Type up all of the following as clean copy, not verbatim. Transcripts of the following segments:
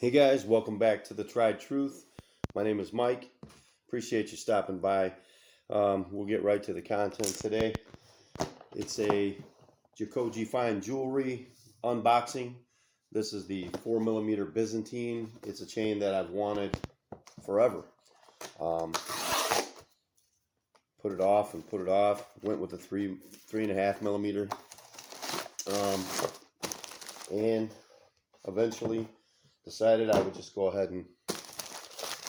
Hey guys, welcome back to The Tried Truth. My name is Mike. Appreciate you stopping by. We'll get right to the content today. It's a Jacoje fine jewelry unboxing. This is the 4mm Byzantine. It's a chain that I've wanted forever. Put it off and put it off. Went with the 3.5mm. And eventually decided I would just go ahead and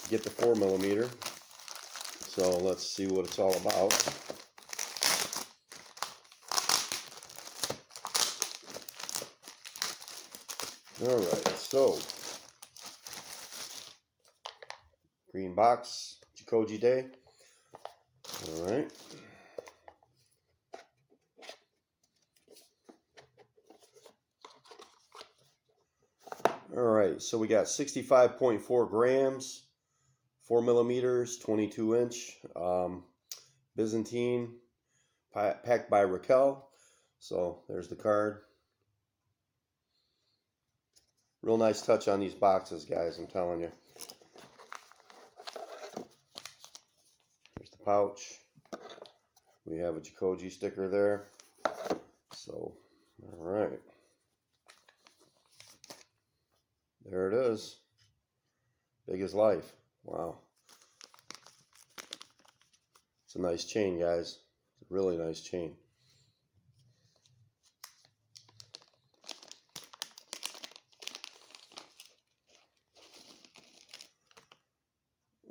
get the 4mm. So let's see what it's all about. Alright, so green box, Jacoje Day. Alright. Alright, so we got 65.4 grams, 4mm, 22-inch, Byzantine, packed by Raquel. So there's the card. Real nice touch on these boxes, guys, I'm telling you. Here's the pouch. We have a Jacoje sticker there. So, alright. There it is. Big as life. Wow. It's a nice chain, guys. It's a really nice chain.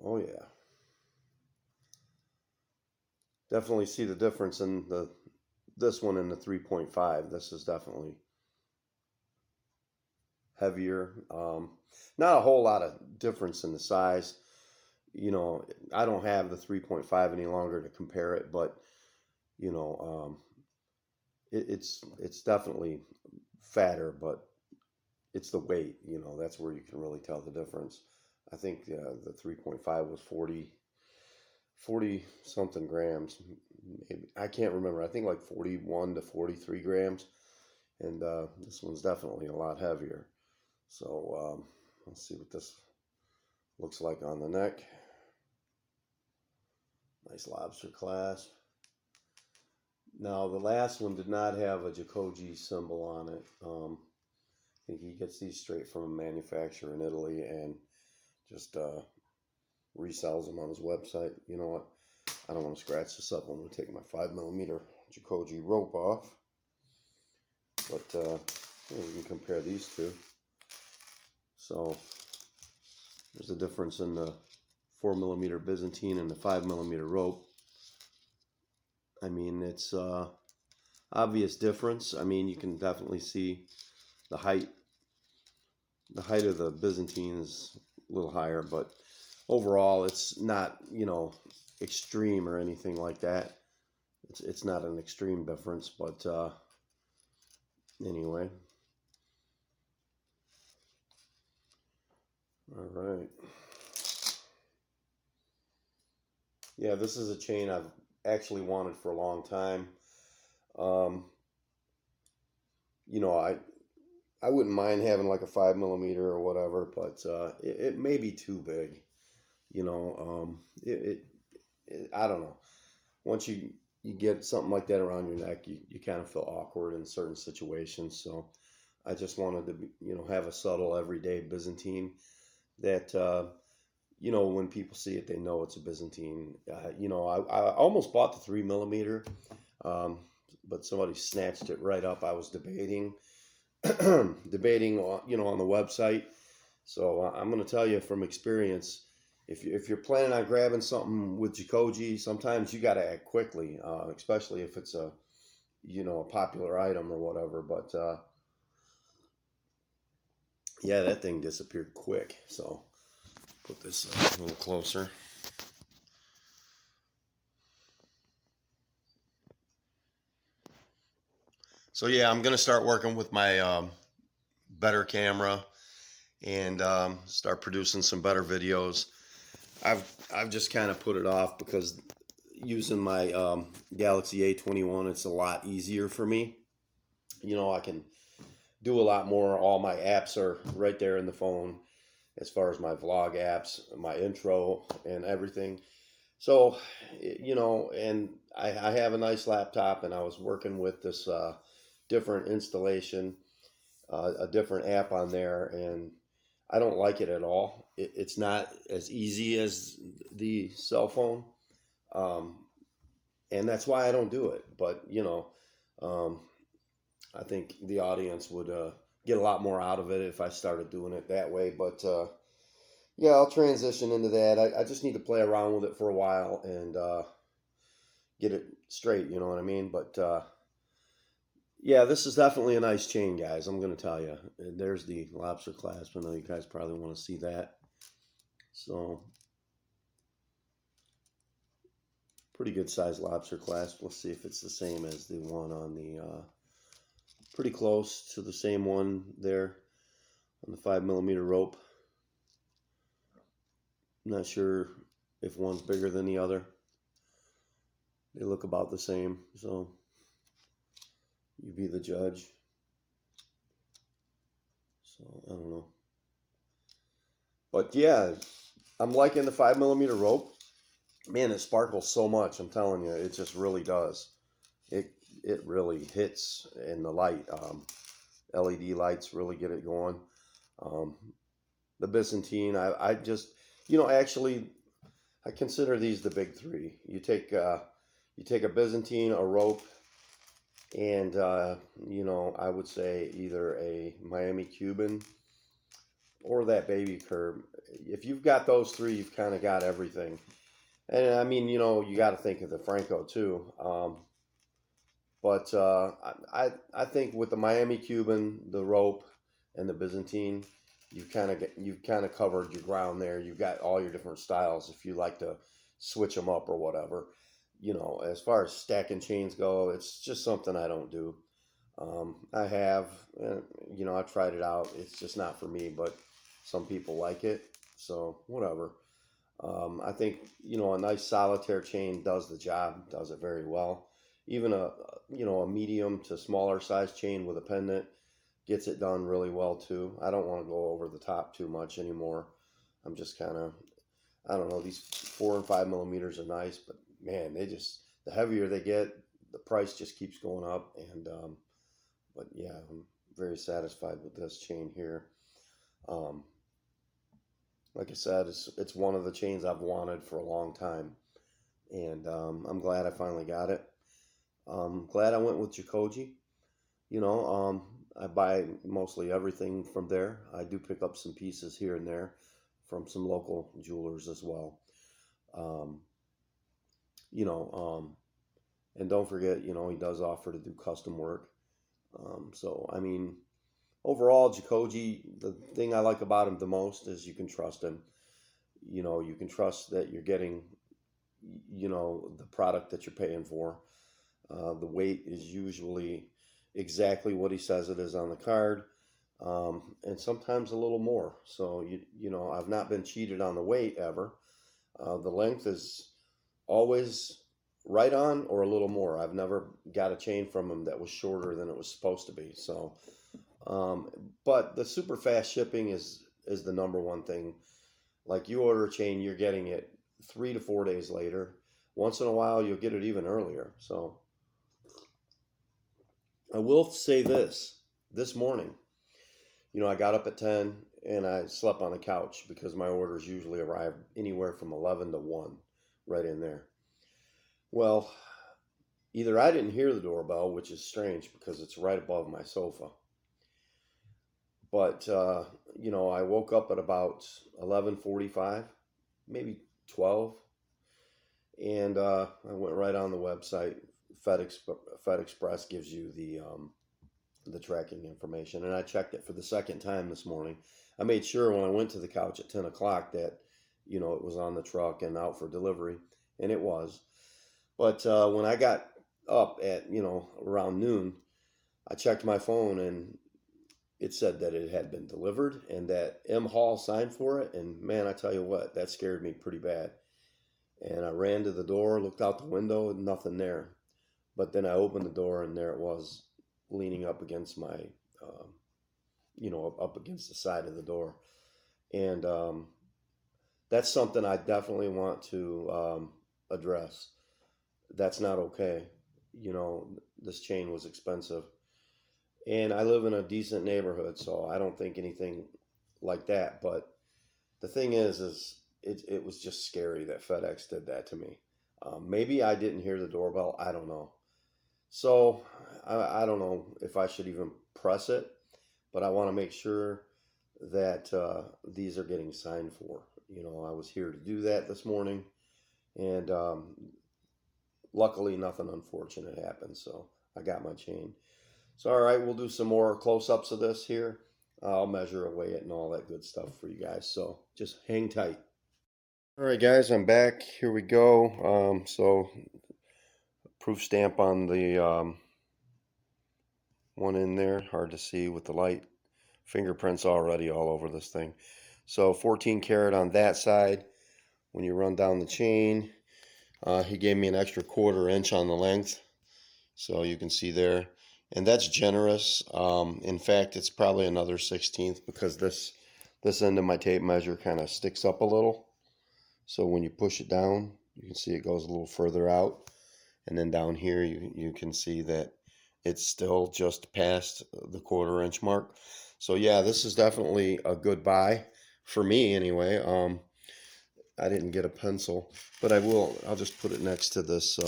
Oh yeah. Definitely see the difference in this one and the 3.5. This is definitely heavier. Not a whole lot of difference in the size. You know, I don't have the 3.5 any longer to compare it, but you know, it's definitely fatter, but it's the weight. You know, that's where you can really tell the difference. I think the 3.5 was 40 something grams. Maybe, I can't remember. I think like 41 to 43 grams, and this one's definitely a lot heavier. So let's see what this looks like on the neck. Nice lobster clasp. Now the last one did not have a Jacoje symbol on it. I think he gets these straight from a manufacturer in Italy and just resells them on his website. You know what? I don't want to scratch this up. I'm going to take my 5mm Jacoje rope off. But we can compare these two. So there's a difference in the 4mm Byzantine and the 5mm rope. I mean, it's obvious difference. I mean, you can definitely see the height. The height of the Byzantine is a little higher, but overall, it's not, you know, extreme or anything like that. It's not an extreme difference, but anyway. All right. Yeah, this is a chain I've actually wanted for a long time. You know, I wouldn't mind having like a 5mm or whatever, but it may be too big. You know, I don't know. Once you get something like that around your neck, you kind of feel awkward in certain situations. So I just wanted to, you know, have a subtle everyday Byzantine that, you know, when people see it, they know it's a Byzantine. You know, I almost bought the 3mm, but somebody snatched it right up. I was debating, you know, on the website. So I'm going to tell you from experience, if you're planning on grabbing something with Jacoje, sometimes you got to act quickly, especially if it's a, you know, a popular item or whatever. But yeah, that thing disappeared quick. So put this a little closer. So yeah, I'm gonna start working with my better camera and start producing some better videos. I've just kind of put it off because using my Galaxy A21, it's a lot easier for me. You know, I can do a lot more. All my apps are right there in the phone. as far as my vlog apps, my intro and everything. So, and I have a nice laptop, and I was working with this different installation, a different app on there, and I don't like it at all. It's not as easy as the cell phone, um, and that's why I don't do it. But um, I think the audience would get a lot more out of it if I started doing it that way. But yeah, I'll transition into that. I just need to play around with it for a while and get it straight. You know what I mean? But yeah, this is definitely a nice chain, guys. I'm going to tell you. There's the lobster clasp. I know you guys probably want to see that. So, pretty good size lobster clasp. Let's see if it's the same as the one on the, pretty close to the same one there on the 5mm rope. I'm not sure if one's bigger than the other. They look about the same, so you be the judge. So, I don't know. But yeah, I'm liking the 5mm rope. Man, it sparkles so much. I'm telling you, it just really does. It really hits in the light. LED lights really get it going. The Byzantine, I just, actually, I consider these the big three. You take a Byzantine, a rope, and I would say either a Miami Cuban or that baby curb. If you've got those three, you've kind of got everything. And I mean, you got to think of the Franco too. But I think with the Miami Cuban, the rope, and the Byzantine, you've kind of covered your ground there. You've got all your different styles if you like to switch them up or whatever. As far as stacking chains go, it's just something I don't do. I have, I've tried it out. It's just not for me, but some people like it, so whatever. I think, a nice solitaire chain does the job, does it very well. Even a medium to smaller size chain with a pendant gets it done really well too. I don't want to go over the top too much anymore. I'm just kind of, I don't know, these 4 and 5mm are nice, but man, the heavier they get, the price just keeps going up. And, but yeah, I'm very satisfied with this chain here. Like I said, it's one of the chains I've wanted for a long time, and I'm glad I finally got it. Glad I went with Jacoje. I buy mostly everything from there. I do pick up some pieces here and there from some local jewelers as well. And don't forget, he does offer to do custom work. So, I mean, overall, Jacoje, the thing I like about him the most is you can trust him. You can trust that you're getting, the product that you're paying for. The weight is usually exactly what he says it is on the card, and sometimes a little more. So, I've not been cheated on the weight ever. The length is always right on or a little more. I've never got a chain from him that was shorter than it was supposed to be. So, but the super fast shipping is the number one thing. Like, you order a chain, you're getting it 3 to 4 days later. Once in a while, you'll get it even earlier. So I will say this morning, I got up at 10 and I slept on the couch because my orders usually arrive anywhere from 11 to 1, right in there. Well, either I didn't hear the doorbell, which is strange because it's right above my sofa. But, I woke up at about 11:45, maybe 12, and I went right on the website. FedExpress gives you the tracking information, and I checked it for the second time this morning. I made sure when I went to the couch at 10 o'clock that, it was on the truck and out for delivery, and it was. But when I got up at, around noon, I checked my phone, and it said that it had been delivered and that M. Hall signed for it. And man, I tell you what, that scared me pretty bad. And I ran to the door, looked out the window, and nothing there. But then I opened the door, and there it was, leaning up against my, up against the side of the door. And that's something I definitely want to address. That's not okay. You know, this chain was expensive. And I live in a decent neighborhood, so I don't think anything like that. But the thing is it was just scary that FedEx did that to me. Maybe I didn't hear the doorbell. I don't know. So I don't know if I should even press it, but I want to make sure that these are getting signed for. You know, I was here to do that this morning, and luckily nothing unfortunate happened. So I got my chain. So all right, we'll do some more close-ups of this here. I'll measure away it and all that good stuff for you guys. So just hang tight. All right, guys, I'm back. Here we go. So proof stamp on the one in there. Hard to see with the light. Fingerprints already all over this thing. So 14 karat on that side. When you run down the chain, he gave me an extra 1/4 inch on the length. So you can see there. And that's generous. In fact, it's probably another 1/16 because this end of my tape measure kind of sticks up a little. So when you push it down, you can see it goes a little further out. And then down here, you can see that it's still just past the 1/4 inch mark. So yeah, this is definitely a good buy for me anyway. I didn't get a pencil, but I'll just put it next to this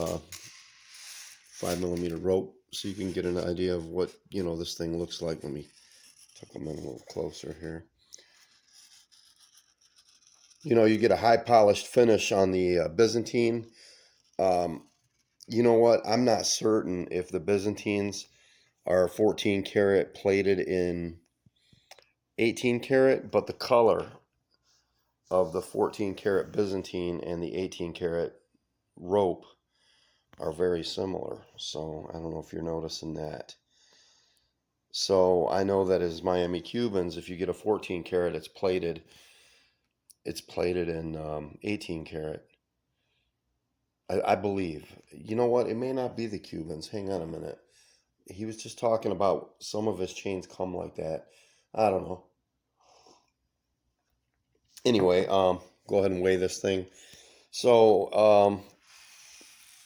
5mm rope so you can get an idea of what, you know, this thing looks like. Let me tuck them in a little closer here. You know, you get a high polished finish on the Byzantine. You know what? I'm not certain if the Byzantines are 14 karat plated in 18 karat, but the color of the 14 karat Byzantine and the 18 karat rope are very similar. So I don't know if you're noticing that. So I know that as Miami Cubans, if you get a 14 karat, it's plated in 18 karat. I believe. You know what? It may not be the Cubans. Hang on a minute. He was just talking about some of his chains come like that. I don't know. Anyway, go ahead and weigh this thing. So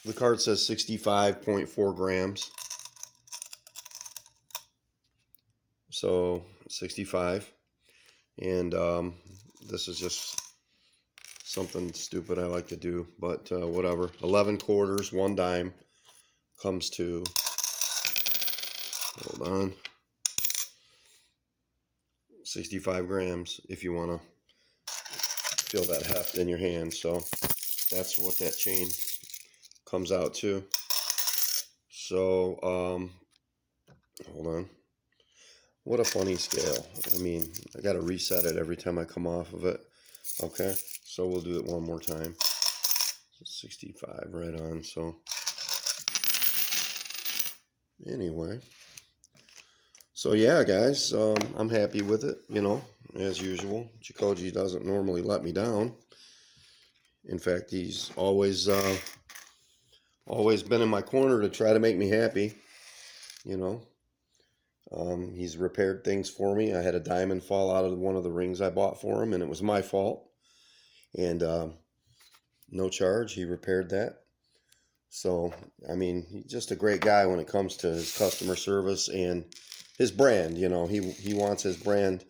the card says 65.4 grams. So 65. And this is just something stupid I like to do, but whatever. 11 quarters, 1 dime comes to, hold on, 65 grams if you want to feel that heft in your hand. So that's what that chain comes out to. So hold on. What a funny scale. I mean, I got to reset it every time I come off of it. Okay, so we'll do it one more time. 65 right on. So anyway, so yeah, guys, I'm happy with it, you know, as usual. Jacoje doesn't normally let me down. In fact, he's always been in my corner to try to make me happy, you know. He's repaired things for me. I had a diamond fall out of one of the rings I bought for him, and it was my fault. And no charge, he repaired that. So, I mean, he's just a great guy when it comes to his customer service and his brand. You know, he wants his brand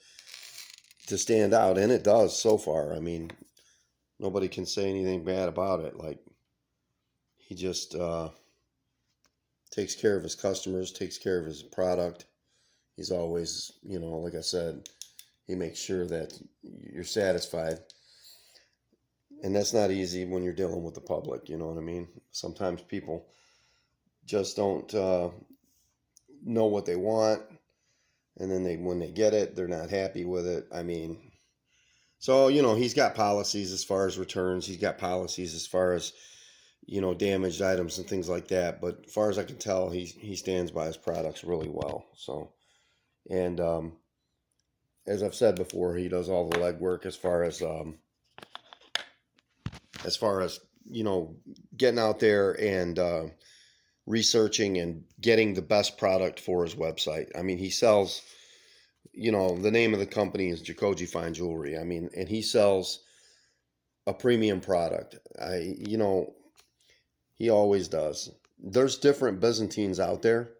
to stand out, and it does so far. I mean, nobody can say anything bad about it. Like, he just takes care of his customers, takes care of his product. He's always, you know, like I said, he makes sure that you're satisfied. And that's not easy when you're dealing with the public, you know what I mean? Sometimes people just don't know what they want, and then when they get it, they're not happy with it. I mean, so, you know, he's got policies as far as returns. He's got policies as far as, you know, damaged items and things like that. But as far as I can tell, he stands by his products really well. So, and as I've said before, he does all the legwork as far as, you know, getting out there and researching and getting the best product for his website. I mean, he sells you know, the name of the company is Jacoje Fine Jewelry. I mean, and he sells a premium product. You know, he always does. There's different Byzantines out there.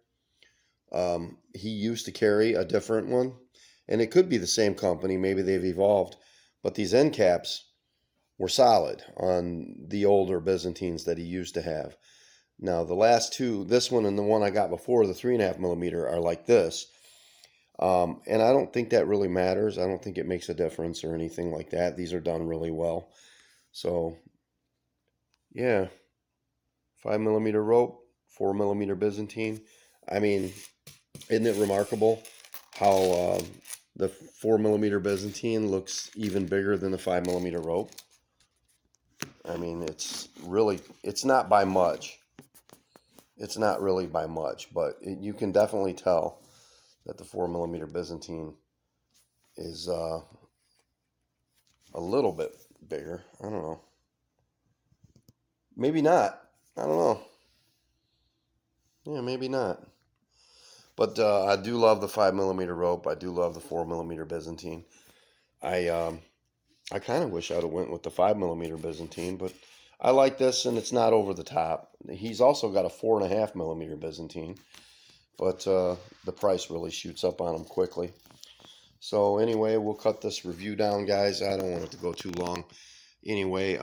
He used to carry a different one, and it could be the same company. Maybe they've evolved, but these end caps were solid on the older Byzantines that he used to have. Now the last two, this one and the one I got before, the 3.5 millimeter, are like this. And I don't think that really matters. I don't think it makes a difference or anything like that. These are done really well. So yeah, 5 millimeter rope, 4 millimeter Byzantine. I mean, isn't it remarkable how the 4 millimeter Byzantine looks even bigger than the 5 millimeter rope? I mean, it's not by much. It's not really by much, but you can definitely tell that the 4 millimeter Byzantine is a little bit bigger. I don't know. Maybe not. I don't know. Yeah, maybe not. But I do love the 5 millimeter rope. I do love the 4 millimeter Byzantine. I kind of wish I'd have went with the 5 millimeter Byzantine, but I like this, and it's not over the top. He's also got a 4.5 millimeter Byzantine, but the price really shoots up on him quickly. So anyway, we'll cut this review down, guys. I don't want it to go too long. Anyway,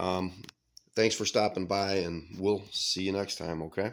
thanks for stopping by, and we'll see you next time, okay?